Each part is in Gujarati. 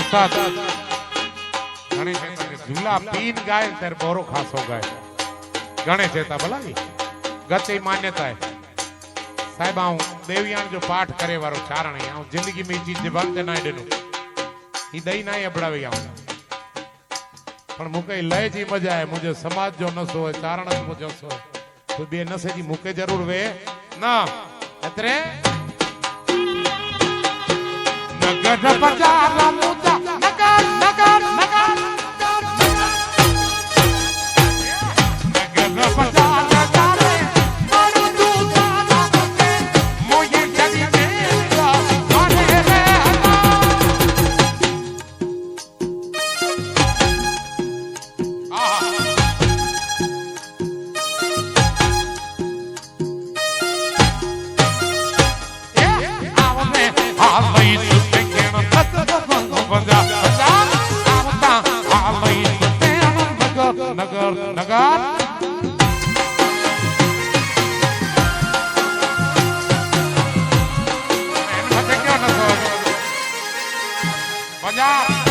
उस्ताद गणेश झूला पीन गाय तेरे बोरो खासो गाय गणेश था भला की गति मान्यता है साहिब आऊं देवयान जो पाठ करे वारो चारण है आऊं जिंदगी में चीज जबान ते ना देनो ई दई ना अबड़ावे आऊं पण मुके लय जी मजा है मुझे समाज जो नसो है चारण मुझे सो तो बे नसे जी मुके जरूर वे ना अतरे नगर बाजार मुदा नगर नगर नगर नगर बाजार नगर मारू दूधा के मोये जदी मेरा मारे रे नगर नगर Punjab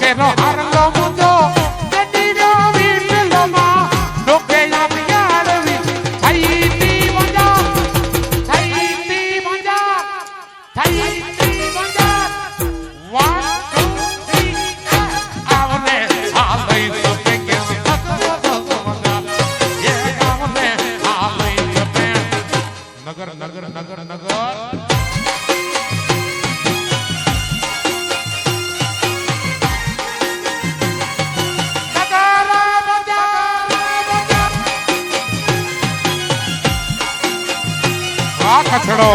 quiero harlo mucho de tiro virlo más lo que ya me quiere Tahiti Banjar one two three avne alai to penge नगर नगर नगर नगर कचड़ो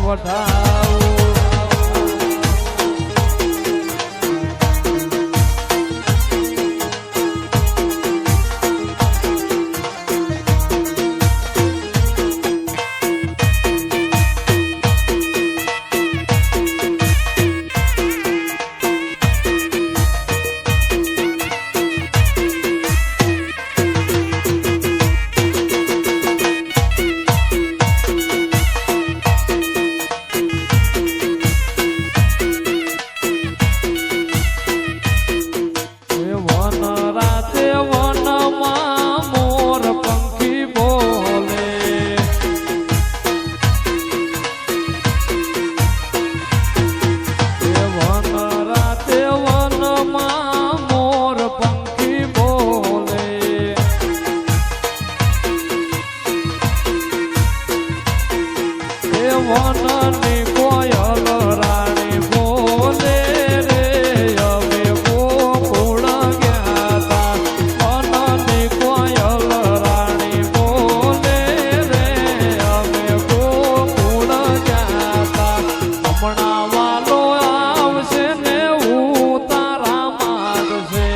વઢાવું વનની કોયલ રાણી બોલે રે અમે ગોકુળ ગયા તા વનની કોયલ રાણી બોલે રે અમે ગોકુળ ગયા તા હમણાં વાલો આવશે ને ઉતારા માંગશે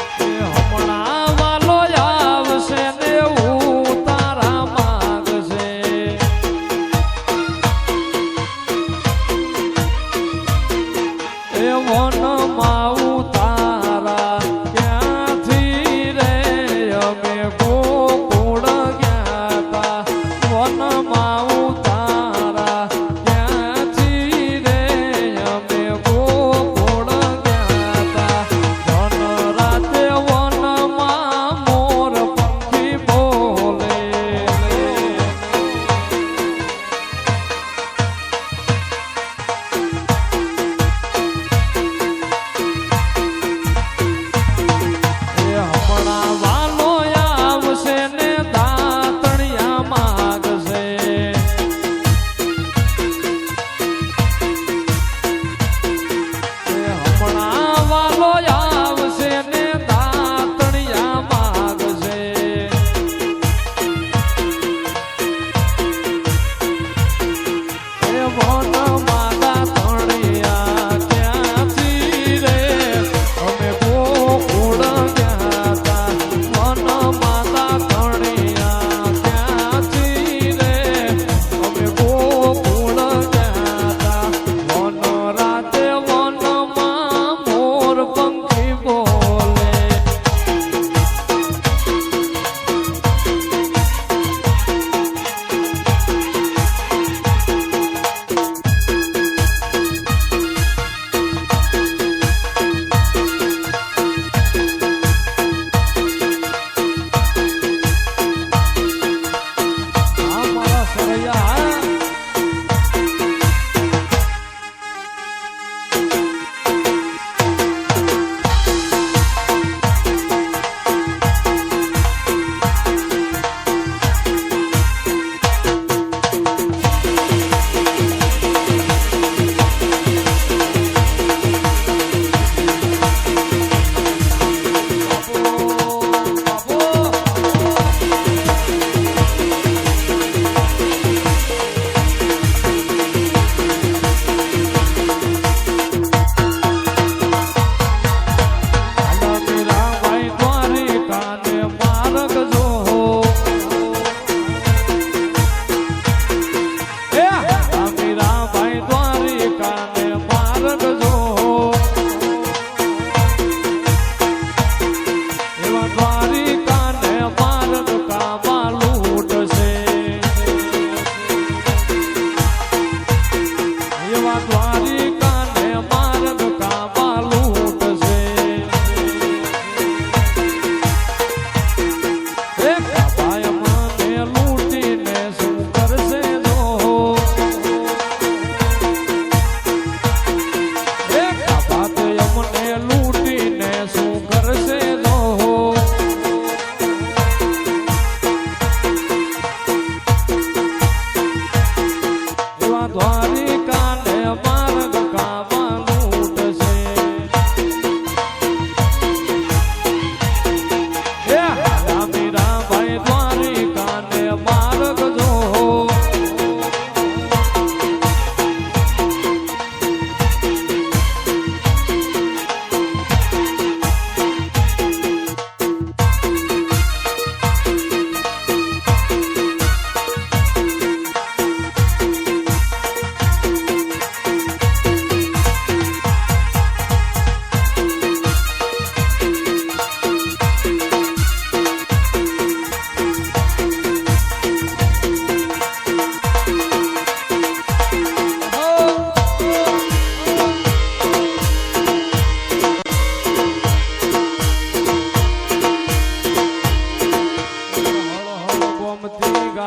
હમણાં વાલો આવશે ને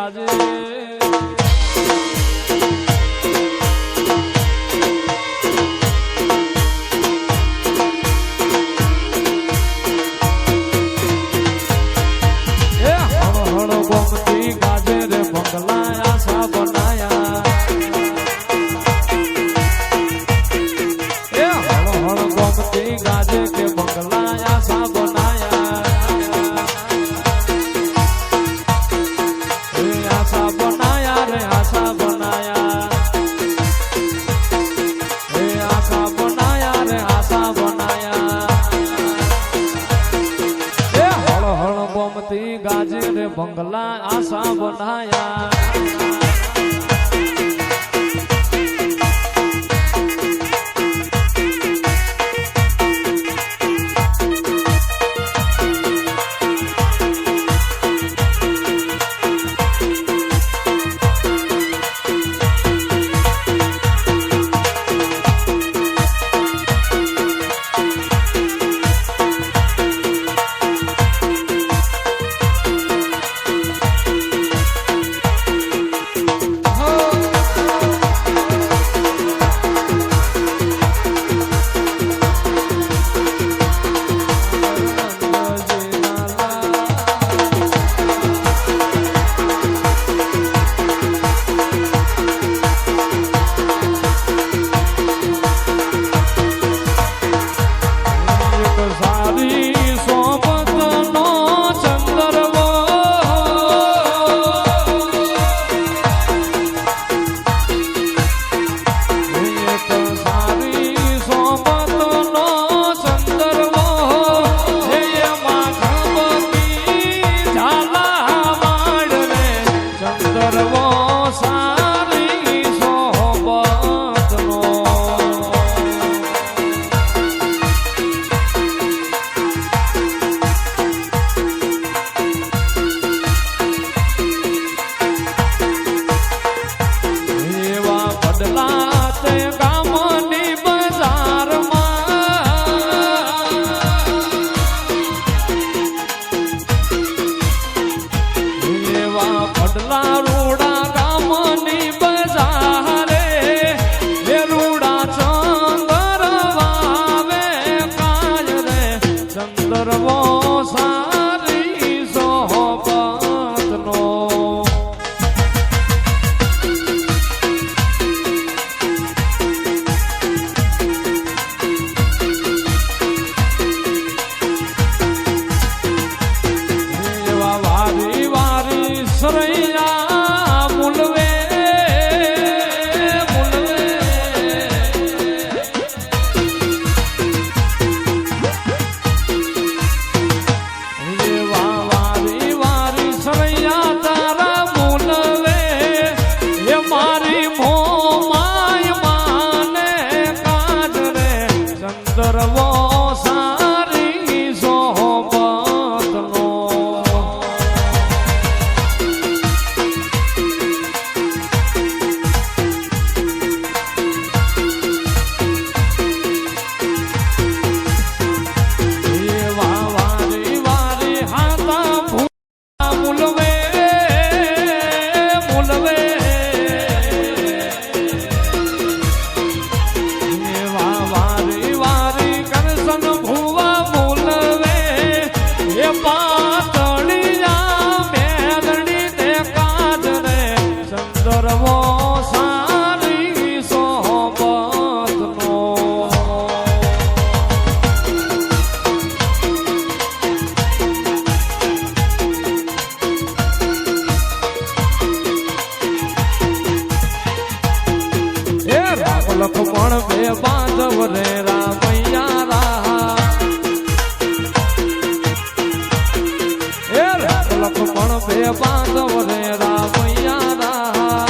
ગાજે ગોમતી ગાજે રે બંગલા આશા બનાયા એ હળ હળ ગોમતી ગાજે કે બંગલા આશા બનાયા રે આશા બનાયા રે આશા બનાયા રે આશા બનાયા રે આશા બનાયા એ હળ હળ ગોમતી ગાજે રે બંગલા આશા બનાયા લખમણ બે બાંધવ રે રામૈયા રા લખમણ બે બાંધવ રે રામૈયા રા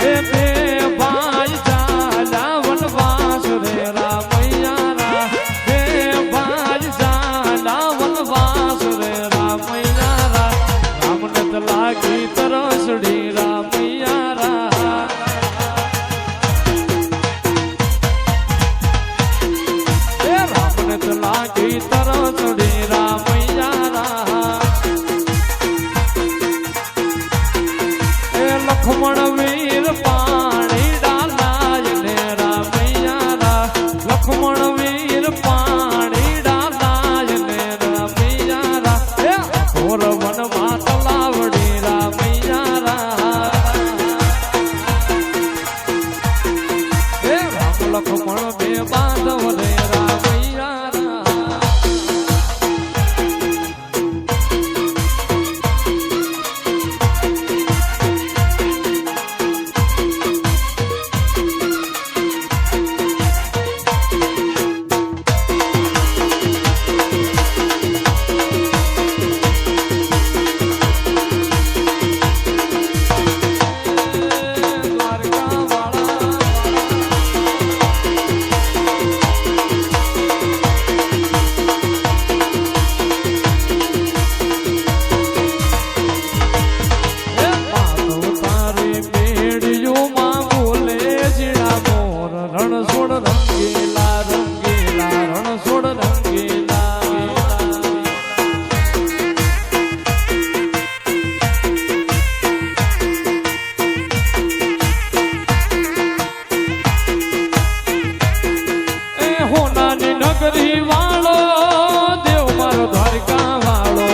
એ બે ભાઈ ચાલ્યા વનવાસ રે રામૈયા રા બે ભાઈ ચાલ્યા વનવાસ રે રામૈયા રા રામને તો લાગી તરસડી રામૈયા રા એ રામને તો લાગી તરસડી રામૈયા રા નગરી વાળો દેવ મારો દ્વારકા વાળો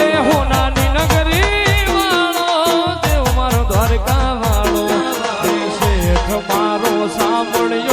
એ હોનાની નગરી વાળો દેવ મારો દ્વારકા વાળો એ શેઠ મારો સાંભળ્યો